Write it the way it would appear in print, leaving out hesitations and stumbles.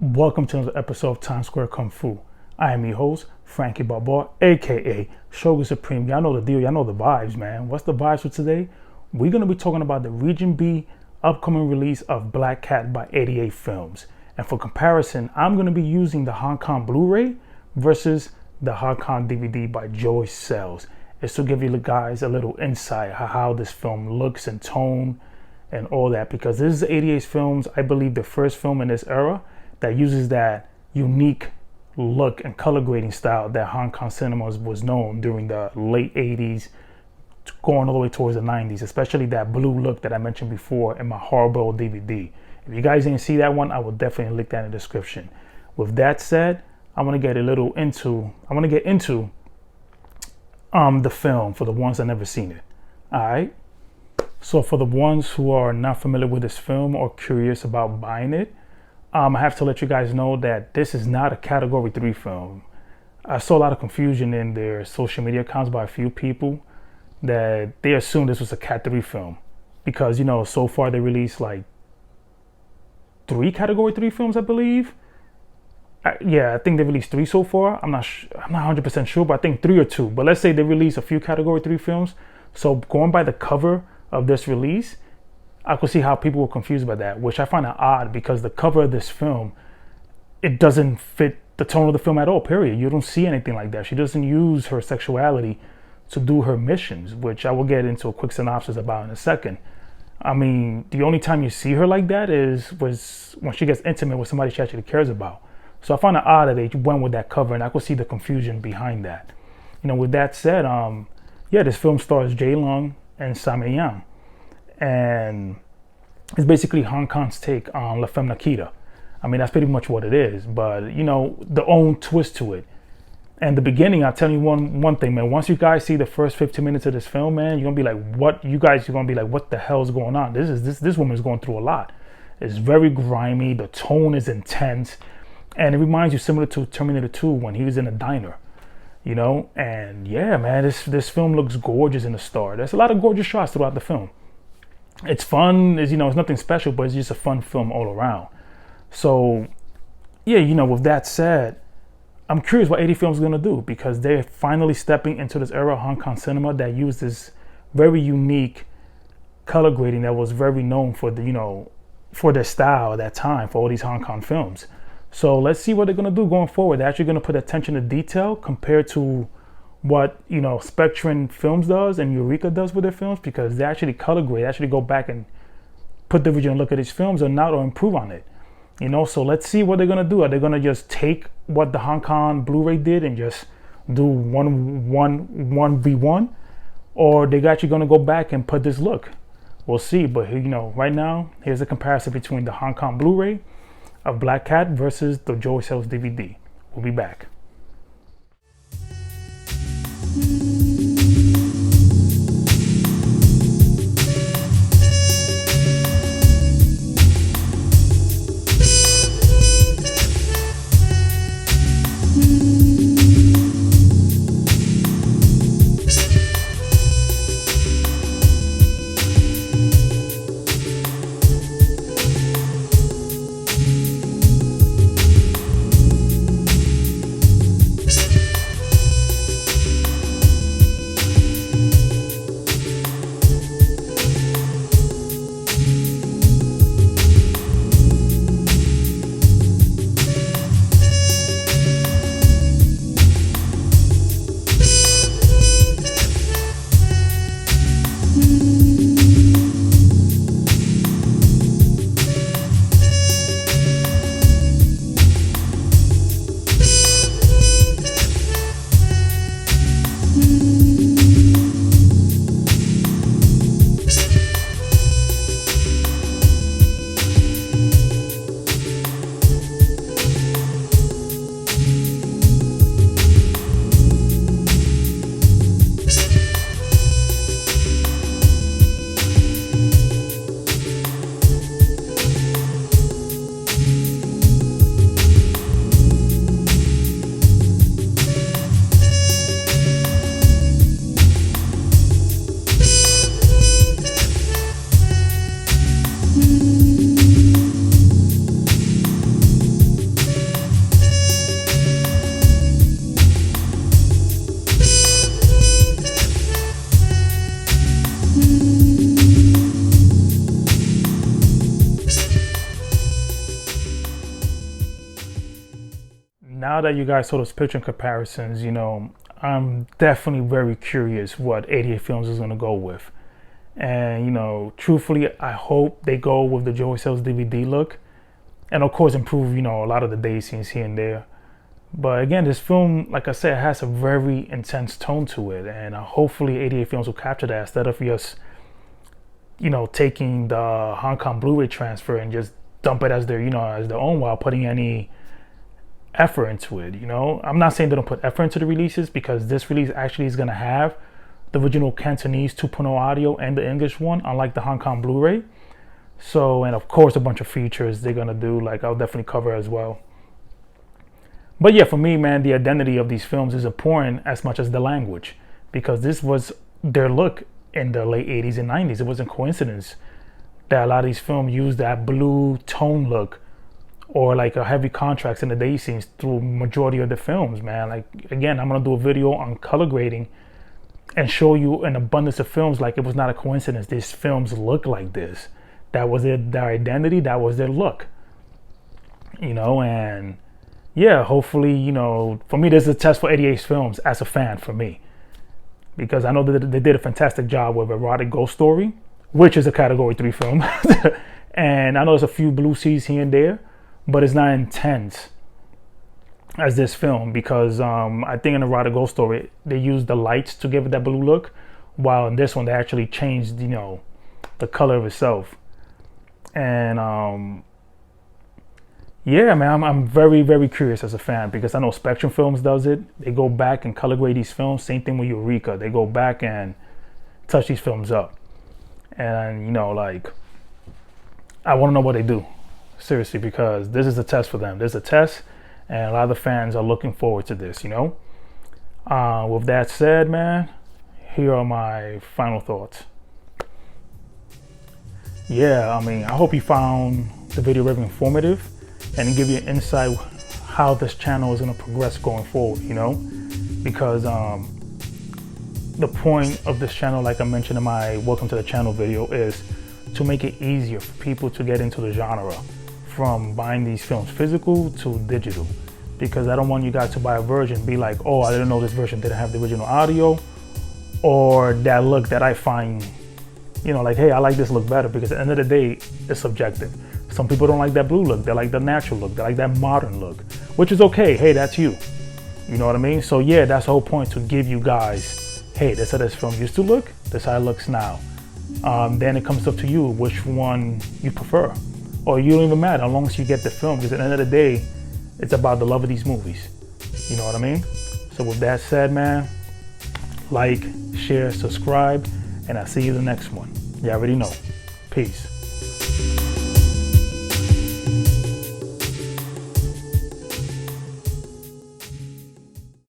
Welcome to another episode of Times Square Kung Fu. I am your host, Frankie Barbour, aka Shogun Supreme. Y'all know the deal, y'all know the vibes, man. What's the vibes for today? We're going to be talking about the Region B upcoming release of Black Cat by 88 Films. And for comparison, I'm going to be using the Hong Kong Blu-ray versus the Hong Kong DVD by Joy Sells. It's to give you guys a little insight how this film looks and tone and all that, because this is 88 Films, I believe the first film in this era that uses that unique look and color grading style that Hong Kong cinema was known during the late 80s going all the way towards the 90s, especially that blue look that I mentioned before in my Horrible DVD. If you guys didn't see that one, I will definitely link that in the description. With that said, I want to get into the film for the ones that never seen it. Alright? So for the ones who are not familiar with this film or curious about buying it, I have to let you guys know that this is not a Category 3 film. I saw a lot of confusion in their social media accounts by a few people that they assumed this was a Cat 3 film. Because, you know, so far they released like 3 Category 3 films, I believe. I think they released 3 so far. I'm not 100% sure, but I think 3 or 2. But let's say they released a few Category 3 films. So going by the cover of this release, I could see how people were confused by that, which I find odd because the cover of this film, it doesn't fit the tone of the film at all, period. You don't see anything like that. She doesn't use her sexuality to do her missions, which I will get into a quick synopsis about in a second. I mean, the only time you see her like that was when she gets intimate with somebody she actually cares about. So I find it odd that they went with that cover, and I could see the confusion behind that. You know, with that said, this film stars Jay Lung and Sammy Yang. And it's basically Hong Kong's take on La Femme Nikita. I mean, that's pretty much what it is, but you know, the own twist to it. And the beginning, I'll tell you one thing, man. Once you guys see the first 15 minutes of this film, man, you're gonna be like, what the hell is going on? This woman is going through a lot. It's very grimy, the tone is intense, and it reminds you similar to Terminator 2 when he was in a diner. You know, and yeah, man, this film looks gorgeous in the start. There's a lot of gorgeous shots throughout the film. It's fun, it's nothing special, but it's just a fun film all around. So, yeah, with that said, I'm curious what 80 Films is going to do, because they're finally stepping into this era of Hong Kong cinema that used this very unique color grading that was very known for for their style at that time for all these Hong Kong films. So let's see what they're going to do going forward. They're actually going to put attention to detail compared to what Spectrum Films does and Eureka does with their films, because they actually color grade, actually go back and put the original look at these films or improve on it. So let's see what they're gonna do. Are they gonna just take what the Hong Kong Blu-ray did and just do 1v1, or they actually gonna go back and put this look? We'll see. But right now, here's a comparison between the Hong Kong Blu-ray of Black Cat versus the Joy Sells DVD. We'll be back. now that you guys saw those picture comparisons, you know, I'm definitely very curious what 88 Films is going to go with. And, you know, truthfully, I hope they go with the Joey Sales DVD look. And of course, improve, you know, a lot of the day scenes here and there. But again, this film, like I said, has a very intense tone to it. And hopefully 88 Films will capture that instead of just, you know, taking the Hong Kong Blu-ray transfer and just dump it as their, you know, as their own while putting any effort into it. You know, I'm not saying they don't put effort into the releases, because this release actually is going to have the original Cantonese 2.0 audio and the English one, unlike the Hong Kong Blu-ray. So, and of course, a bunch of features they're going to do, like I'll definitely cover as well. But yeah, for me, man, the identity of these films is important as much as the language, because this was their look in the late 80s and 90s. It wasn't coincidence that a lot of these films use that blue tone look or like a heavy contrast in the day scenes through majority of the films, man. Like, again, I'm going to do a video on color grading and show you an abundance of films. Like, it was not a coincidence these films look like this. That was their identity, that was their look, you know. And yeah, hopefully, you know, for me, this is a test for 88 Films as a fan, for me, because I know that they did a fantastic job with Erotic Ghost Story, which is a category 3 film. And I know there's a few blue seas here and there, but it's not intense as this film, because I think in Erotic Ghost Story they used the lights to give it that blue look, while in this one they actually changed, you know, the color of itself. And yeah, man, I'm very, very curious as a fan, because I know Spectrum Films does it. They go back and color grade these films. Same thing with Eureka. They go back and touch these films up. And, you know, like, I want to know what they do. Seriously, because this is a test for them. There's a test, and a lot of the fans are looking forward to this, you know. With that said, man, here are my final thoughts. Yeah, I mean, I hope you found the video very informative and give you an insight how this channel is going to progress going forward, you know, because the point of this channel, like I mentioned in my welcome to the channel video, is to make it easier for people to get into the genre, from buying these films physical to digital, because I don't want you guys to buy a version, be like, oh, I didn't know this version didn't have the original audio, or that look that I find, you know, like, hey, I like this look better, because at the end of the day, it's subjective. Some people don't like that blue look. They like the natural look. They like that modern look, which is okay. Hey, that's you. You know what I mean? So yeah, that's the whole point, to give you guys, hey, this is how this film used to look. This is how it looks now. Then it comes up to you which one you prefer, or you don't even matter as long as you get the film, because at the end of the day, it's about the love of these movies. You know what I mean? So with that said, man, like, share, subscribe, and I'll see you in the next one. You already know. Peace.